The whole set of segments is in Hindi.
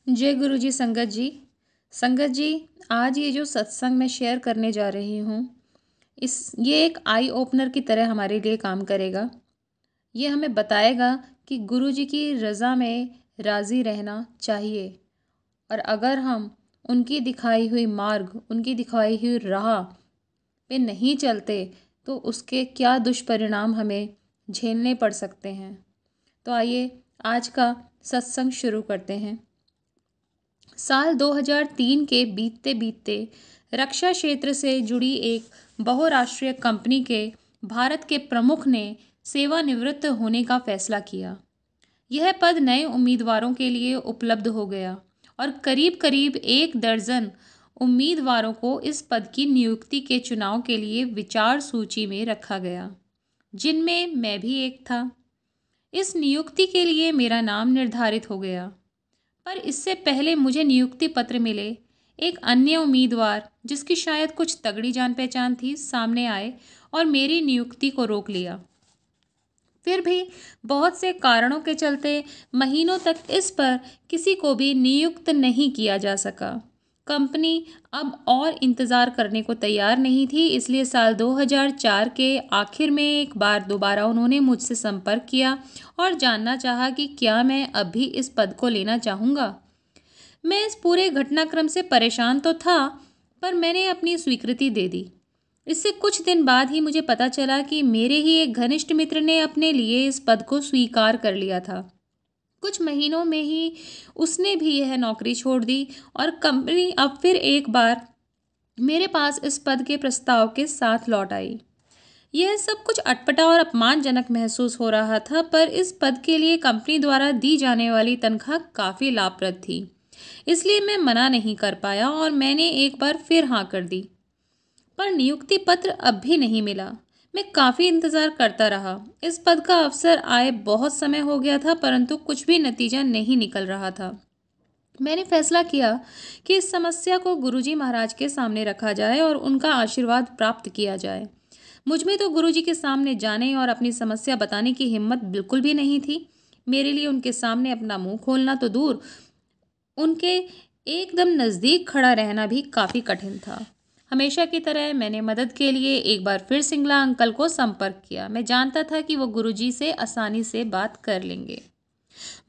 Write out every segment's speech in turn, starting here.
जय गुरु जी। संगत जी। संगत जी, आज ये जो सत्संग मैं शेयर करने जा रही हूँ, ये एक आई ओपनर की तरह हमारे लिए काम करेगा। ये हमें बताएगा कि गुरु जी की रज़ा में राज़ी रहना चाहिए, और अगर हम उनकी दिखाई हुई मार्ग, उनकी दिखाई हुई राह पे नहीं चलते तो उसके क्या दुष्परिणाम हमें झेलने पड़ सकते हैं। तो आइए आज का सत्संग शुरू करते हैं। साल 2003 के बीतते बीतते रक्षा क्षेत्र से जुड़ी एक बहुराष्ट्रीय कंपनी के भारत के प्रमुख ने सेवानिवृत्त होने का फैसला किया। यह पद नए उम्मीदवारों के लिए उपलब्ध हो गया और करीब करीब 1 दर्जन उम्मीदवारों को इस पद की नियुक्ति के चुनाव के लिए विचार सूची में रखा गया, जिनमें मैं भी एक था। इस नियुक्ति के लिए मेरा नाम निर्धारित हो गया, पर इससे पहले मुझे नियुक्ति पत्र मिले, एक अन्य उम्मीदवार जिसकी शायद कुछ तगड़ी जान पहचान थी, सामने आए और मेरी नियुक्ति को रोक लिया। फिर भी बहुत से कारणों के चलते महीनों तक इस पर किसी को भी नियुक्त नहीं किया जा सका। कंपनी अब और इंतज़ार करने को तैयार नहीं थी, इसलिए साल 2004 के आखिर में एक बार दोबारा उन्होंने मुझसे संपर्क किया और जानना चाहा कि क्या मैं अब भी इस पद को लेना चाहूँगा। मैं इस पूरे घटनाक्रम से परेशान तो था, पर मैंने अपनी स्वीकृति दे दी। इससे कुछ दिन बाद ही मुझे पता चला कि मेरे ही एक घनिष्ठ मित्र ने अपने लिए इस पद को स्वीकार कर लिया था। कुछ महीनों में ही उसने भी यह नौकरी छोड़ दी और कंपनी अब फिर एक बार मेरे पास इस पद के प्रस्ताव के साथ लौट आई। यह सब कुछ अटपटा और अपमानजनक महसूस हो रहा था, पर इस पद के लिए कंपनी द्वारा दी जाने वाली तनख्वाह काफ़ी लाभप्रद थी, इसलिए मैं मना नहीं कर पाया और मैंने एक बार फिर हाँ कर दी। पर नियुक्ति पत्र अब भी नहीं मिला। मैं काफ़ी इंतज़ार करता रहा। इस पद का अवसर आए बहुत समय हो गया था, परंतु कुछ भी नतीजा नहीं निकल रहा था। मैंने फैसला किया कि इस समस्या को गुरुजी महाराज के सामने रखा जाए और उनका आशीर्वाद प्राप्त किया जाए। मुझ में तो गुरुजी के सामने जाने और अपनी समस्या बताने की हिम्मत बिल्कुल भी नहीं थी। मेरे लिए उनके सामने अपना मुंह खोलना तो दूर, उनके एकदम नज़दीक खड़ा रहना भी काफ़ी कठिन था। हमेशा की तरह मैंने मदद के लिए एक बार फिर सिंगला अंकल को संपर्क किया। मैं जानता था कि वो गुरुजी से आसानी से बात कर लेंगे।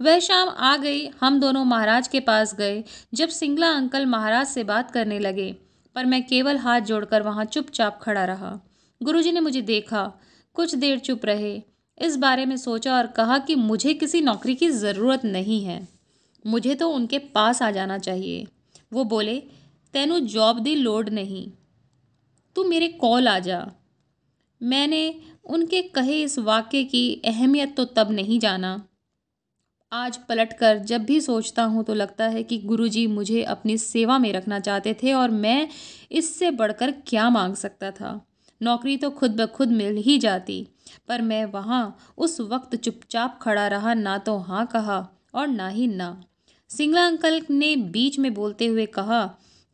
वह शाम आ गई। हम दोनों महाराज के पास गए। जब सिंगला अंकल महाराज से बात करने लगे, पर मैं केवल हाथ जोड़कर वहाँ चुपचाप खड़ा रहा। गुरुजी ने मुझे देखा, कुछ देर चुप रहे, इस बारे में सोचा और कहा कि मुझे किसी नौकरी की ज़रूरत नहीं है, मुझे तो उनके पास आ जाना चाहिए। वो बोले, तेनू जॉब दी लोड नहीं, तू मेरे कॉल आ जा। मैंने उनके कहे इस वाक्य की अहमियत तो तब नहीं जाना। आज पलटकर जब भी सोचता हूँ तो लगता है कि गुरुजी मुझे अपनी सेवा में रखना चाहते थे और मैं इससे बढ़कर क्या मांग सकता था। नौकरी तो खुद ब खुद मिल ही जाती, पर मैं वहाँ उस वक्त चुपचाप खड़ा रहा, ना तो हाँ कहा और ना ही ना। सिंगला अंकल ने बीच में बोलते हुए कहा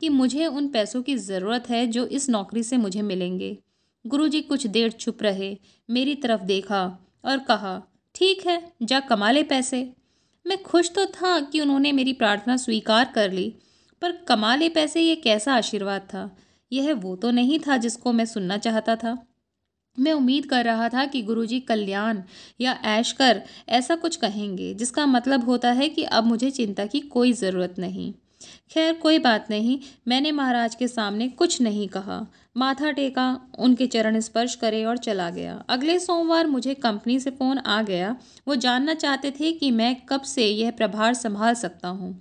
कि मुझे उन पैसों की ज़रूरत है जो इस नौकरी से मुझे मिलेंगे। गुरुजी कुछ देर चुप रहे, मेरी तरफ देखा और कहा, ठीक है, जा कमा ले पैसे। मैं खुश तो था कि उन्होंने मेरी प्रार्थना स्वीकार कर ली, पर कमा ले पैसे ये कैसा आशीर्वाद था। यह वो तो नहीं था जिसको मैं सुनना चाहता था। मैं उम्मीद कर रहा था कि गुरुजी कल्याण या ऐश कर ऐसा कुछ कहेंगे, जिसका मतलब होता है कि अब मुझे चिंता की कोई ज़रूरत नहीं। खैर कोई बात नहीं, मैंने महाराज के सामने कुछ नहीं कहा, माथा टेका, उनके चरण स्पर्श करे और चला गया। अगले सोमवार मुझे कंपनी से फ़ोन आ गया। वो जानना चाहते थे कि मैं कब से यह प्रभार संभाल सकता हूँ।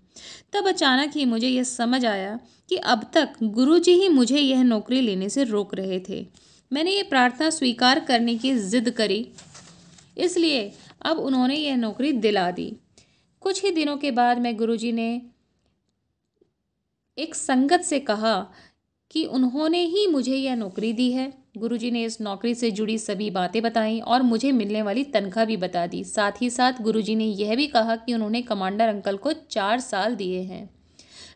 तब अचानक ही मुझे यह समझ आया कि अब तक गुरुजी ही मुझे यह नौकरी लेने से रोक रहे थे। मैंने ये प्रार्थना स्वीकार करने की जिद करी, इसलिए अब उन्होंने यह नौकरी दिला दी। कुछ ही दिनों के बाद मैं गुरुजी ने एक संगत से कहा कि उन्होंने ही मुझे यह नौकरी दी है। गुरुजी ने इस नौकरी से जुड़ी सभी बातें बताईं और मुझे मिलने वाली तनख्वाह भी बता दी। साथ ही साथ गुरुजी ने यह भी कहा कि उन्होंने कमांडर अंकल को 4 साल दिए हैं।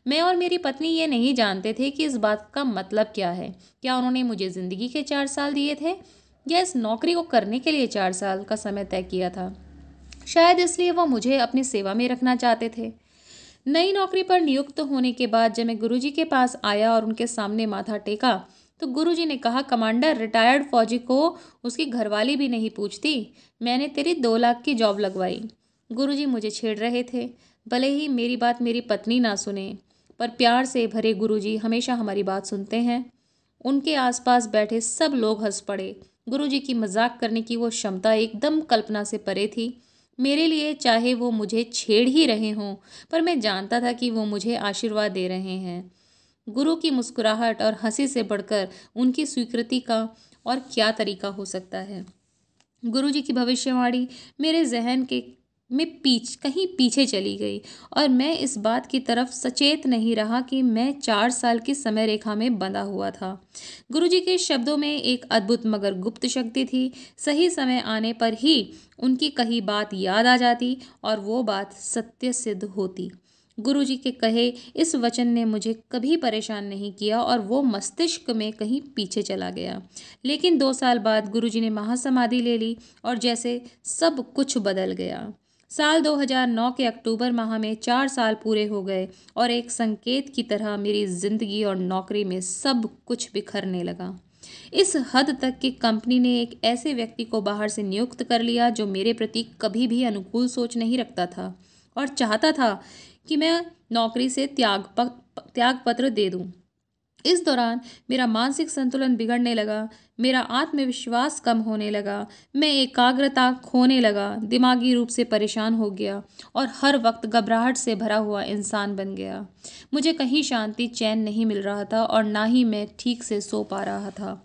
मैं और मेरी पत्नी ये नहीं जानते थे कि इस बात का मतलब क्या है। क्या उन्होंने मुझे ज़िंदगी के 4 साल दिए थे या इस नौकरी को करने के लिए 4 साल का समय तय किया था। शायद इसलिए वो मुझे अपनी सेवा में रखना चाहते थे। नई नौकरी पर नियुक्त होने के बाद जब मैं गुरुजी के पास आया और उनके सामने माथा टेका, तो गुरुजी ने कहा, कमांडर, रिटायर्ड फौजी को उसकी घरवाली भी नहीं पूछती। मैंने तेरी 2 लाख की जॉब लगवाई। गुरुजी मुझे छेड़ रहे थे। भले ही मेरी बात मेरी पत्नी ना सुने, पर प्यार से भरे गुरुजी हमेशा हमारी बात सुनते हैं। उनके आसपास बैठे सब लोग हंस पड़े। गुरुजी की मजाक करने की वो क्षमता एकदम कल्पना से परे थी। मेरे लिए चाहे वो मुझे छेड़ ही रहे हों, पर मैं जानता था कि वो मुझे आशीर्वाद दे रहे हैं। गुरु की मुस्कुराहट और हंसी से बढ़कर उनकी स्वीकृति का और क्या तरीका हो सकता है। गुरुजी की भविष्यवाणी मेरे जहन के में कहीं पीछे चली गई और मैं इस बात की तरफ सचेत नहीं रहा कि मैं 4 साल की समय रेखा में बंधा हुआ था। गुरुजी के शब्दों में एक अद्भुत मगर गुप्त शक्ति थी। सही समय आने पर ही उनकी कही बात याद आ जाती और वो बात सत्य सिद्ध होती। गुरुजी के कहे इस वचन ने मुझे कभी परेशान नहीं किया और वो मस्तिष्क में कहीं पीछे चला गया। लेकिन 2 साल बाद गुरुजी ने महासमाधि ले ली और जैसे सब कुछ बदल गया। साल 2009 के अक्टूबर माह में 4 साल पूरे हो गए और एक संकेत की तरह मेरी जिंदगी और नौकरी में सब कुछ बिखरने लगा। इस हद तक कि कंपनी ने एक ऐसे व्यक्ति को बाहर से नियुक्त कर लिया जो मेरे प्रति कभी भी अनुकूल सोच नहीं रखता था और चाहता था कि मैं नौकरी से त्याग पत्र दे दूं। इस दौरान मेरा मानसिक संतुलन बिगड़ने लगा, मेरा आत्मविश्वास कम होने लगा, मैं एकाग्रता खोने लगा, दिमागी रूप से परेशान हो गया और हर वक्त घबराहट से भरा हुआ इंसान बन गया। मुझे कहीं शांति चैन नहीं मिल रहा था और ना ही मैं ठीक से सो पा रहा था।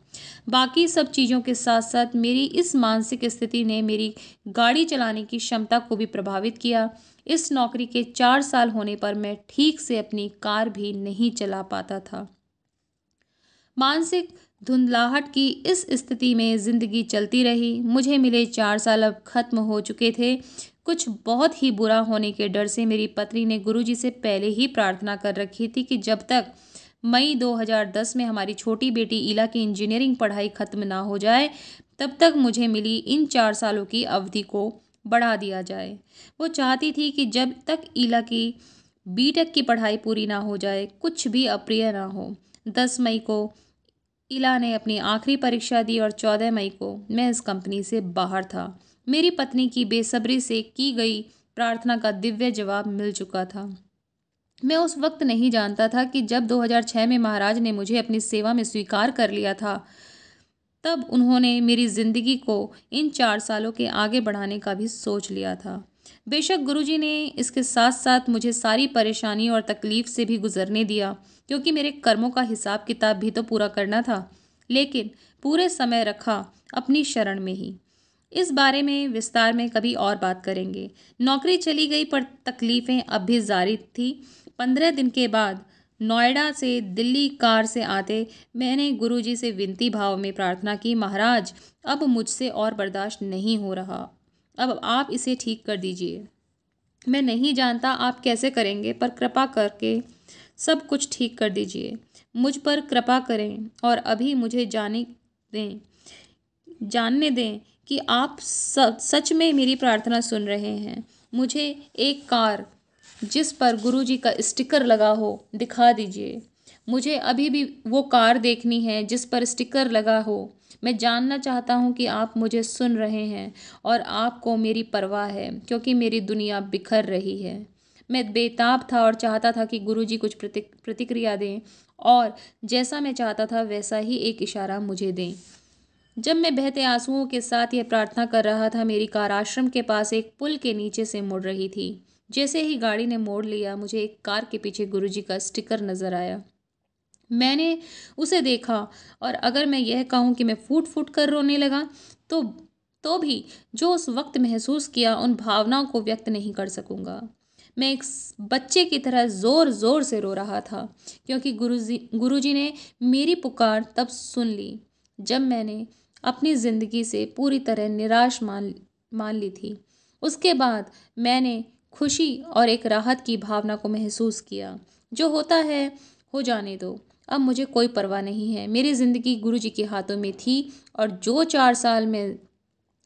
बाकी सब चीज़ों के साथ साथ मेरी इस मानसिक स्थिति ने मेरी गाड़ी चलाने की क्षमता को भी प्रभावित किया। इस नौकरी के 4 साल होने पर मैं ठीक से अपनी कार भी नहीं चला पाता था। मानसिक धुंधलाहट की इस स्थिति में जिंदगी चलती रही। मुझे मिले 4 साल अब खत्म हो चुके थे। कुछ बहुत ही बुरा होने के डर से मेरी पत्नी ने गुरुजी से पहले ही प्रार्थना कर रखी थी कि जब तक मई 2010 में हमारी छोटी बेटी ईला की इंजीनियरिंग पढ़ाई खत्म ना हो जाए, तब तक मुझे मिली इन 4 सालों की अवधि को बढ़ा दिया जाए। वो चाहती थी कि जब तक ईला की बीटेक की पढ़ाई पूरी ना हो जाए, कुछ भी अप्रिय ना हो। 10 मई को ईला ने अपनी आखिरी परीक्षा दी और 14 मई को मैं इस कंपनी से बाहर था। मेरी पत्नी की बेसब्री से की गई प्रार्थना का दिव्य जवाब मिल चुका था। मैं उस वक्त नहीं जानता था कि जब 2006 में महाराज ने मुझे अपनी सेवा में स्वीकार कर लिया था, तब उन्होंने मेरी जिंदगी को इन 4 सालों के आगे बढ़ाने का भी सोच लिया था। बेशक गुरुजी ने इसके साथ साथ मुझे सारी परेशानी और तकलीफ से भी गुजरने दिया, क्योंकि मेरे कर्मों का हिसाब किताब भी तो पूरा करना था, लेकिन पूरे समय रखा अपनी शरण में ही। इस बारे में विस्तार में कभी और बात करेंगे। नौकरी चली गई पर तकलीफें अब भी जारी थी। 15 दिन के बाद नोएडा से दिल्ली कार से आते मैंने गुरुजी से विनती भाव में प्रार्थना की, महाराज, अब मुझसे और बर्दाश्त नहीं हो रहा, अब आप इसे ठीक कर दीजिए। मैं नहीं जानता आप कैसे करेंगे, पर कृपा करके सब कुछ ठीक कर दीजिए। मुझ पर कृपा करें और अभी मुझे जानने दें कि आप सच में मेरी प्रार्थना सुन रहे हैं। मुझे एक कार जिस पर गुरुजी का स्टिकर लगा हो दिखा दीजिए। मुझे अभी भी वो कार देखनी है जिस पर स्टिकर लगा हो। मैं जानना चाहता हूँ कि आप मुझे सुन रहे हैं और आपको मेरी परवाह है, क्योंकि मेरी दुनिया बिखर रही है। मैं बेताब था और चाहता था कि गुरुजी कुछ प्रतिक्रिया दें और जैसा मैं चाहता था वैसा ही एक इशारा मुझे दें। जब मैं बहते आंसुओं के साथ यह प्रार्थना कर रहा था, मेरी कार आश्रम के पास एक पुल के नीचे से मुड़ रही थी। जैसे ही गाड़ी ने मोड़ लिया, मुझे एक कार के पीछे गुरुजी का स्टिकर नजर आया। मैंने उसे देखा और अगर मैं यह कहूँ कि मैं फूट फूट कर रोने लगा, तो भी जो उस वक्त महसूस किया उन भावनाओं को व्यक्त नहीं कर सकूंगा। मैं एक बच्चे की तरह जोर जोर से रो रहा था, क्योंकि गुरुजी ने मेरी पुकार तब सुन ली जब मैंने अपनी जिंदगी से पूरी तरह निराश मान ली थी। उसके बाद मैंने खुशी और एक राहत की भावना को महसूस किया। जो होता है हो जाने दो, अब मुझे कोई परवाह नहीं है। मेरी जिंदगी गुरुजी के हाथों में थी और जो 4 साल में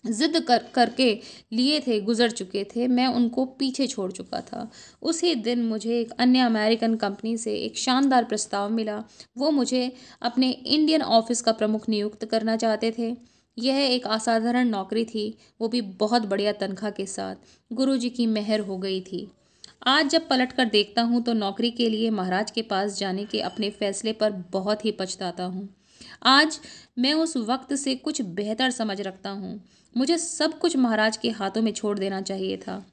ज़िद करके लिए थे, गुज़र चुके थे, मैं उनको पीछे छोड़ चुका था। उसी दिन मुझे एक अन्य अमेरिकन कंपनी से एक शानदार प्रस्ताव मिला। वो मुझे अपने इंडियन ऑफ़िस का प्रमुख नियुक्त करना चाहते थे। यह एक असाधारण नौकरी थी, वो भी बहुत बढ़िया तनख्वाह के साथ। गुरुजी की मेहर हो गई थी। आज जब पलट कर देखता हूँ तो नौकरी के लिए महाराज के पास जाने के अपने फैसले पर बहुत ही पछताता हूँ। आज मैं उस वक्त से कुछ बेहतर समझ रखता हूँ। मुझे सब कुछ महाराज के हाथों में छोड़ देना चाहिए था।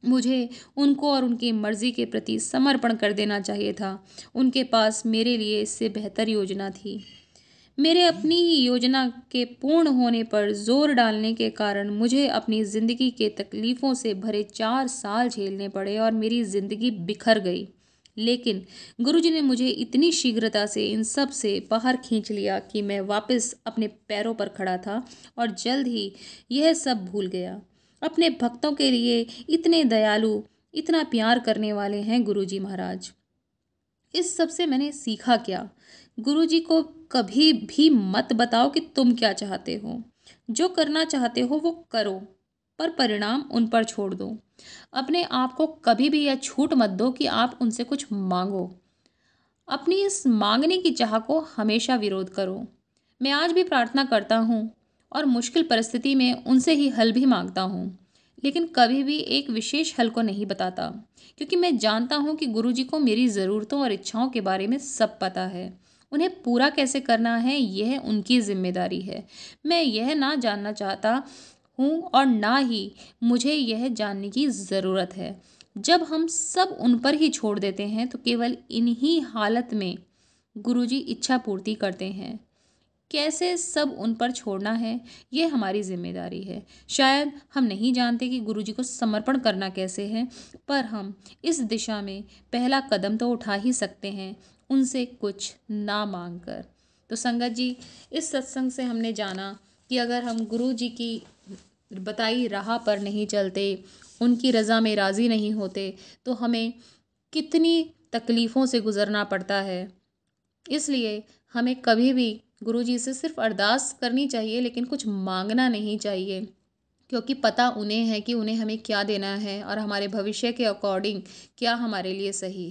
मुझे उनको और उनकी मर्जी के प्रति समर्पण कर देना चाहिए था। उनके पास मेरे लिए इससे बेहतर योजना थी। मेरे अपनी ही योजना के पूर्ण होने पर जोर डालने के कारण मुझे अपनी ज़िंदगी के तकलीफ़ों से भरे 4 साल झेलने पड़े और मेरी ज़िंदगी बिखर गई। लेकिन गुरुजी ने मुझे इतनी शीघ्रता से इन सब से बाहर खींच लिया कि मैं वापस अपने पैरों पर खड़ा था और जल्द ही यह सब भूल गया। अपने भक्तों के लिए इतने दयालु, इतना प्यार करने वाले हैं गुरुजी महाराज। इस सब से मैंने सीखा क्या? गुरुजी को कभी भी मत बताओ कि तुम क्या चाहते हो। जो करना चाहते हो वो करो, पर परिणाम उन पर छोड़ दो। अपने आप को कभी भी यह छूट मत दो कि आप उनसे कुछ मांगो। अपनी इस मांगने की चाह को हमेशा विरोध करो। मैं आज भी प्रार्थना करता हूँ और मुश्किल परिस्थिति में उनसे ही हल भी मांगता हूँ, लेकिन कभी भी एक विशेष हल को नहीं बताता, क्योंकि मैं जानता हूँ कि गुरुजी को मेरी ज़रूरतों और इच्छाओं के बारे में सब पता है। उन्हें पूरा कैसे करना है यह उनकी जिम्मेदारी है। मैं यह ना जानना चाहता हूँ और ना ही मुझे यह जानने की ज़रूरत है। जब हम सब उन पर ही छोड़ देते हैं तो केवल इन्हीं हालत में गुरुजी इच्छा पूर्ति करते हैं। कैसे सब उन पर छोड़ना है, ये हमारी जिम्मेदारी है। शायद हम नहीं जानते कि गुरुजी को समर्पण करना कैसे है, पर हम इस दिशा में पहला कदम तो उठा ही सकते हैं, उनसे कुछ ना मांग कर। तो संगत जी, इस सत्संग से हमने जाना कि अगर हम गुरुजी की बताई राह पर नहीं चलते, उनकी रज़ा में राज़ी नहीं होते, तो हमें कितनी तकलीफ़ों से गुज़रना पड़ता है। इसलिए हमें कभी भी गुरुजी से सिर्फ अरदास करनी चाहिए, लेकिन कुछ मांगना नहीं चाहिए, क्योंकि पता उन्हें है कि उन्हें हमें क्या देना है और हमारे भविष्य के अकॉर्डिंग क्या हमारे लिए सही है।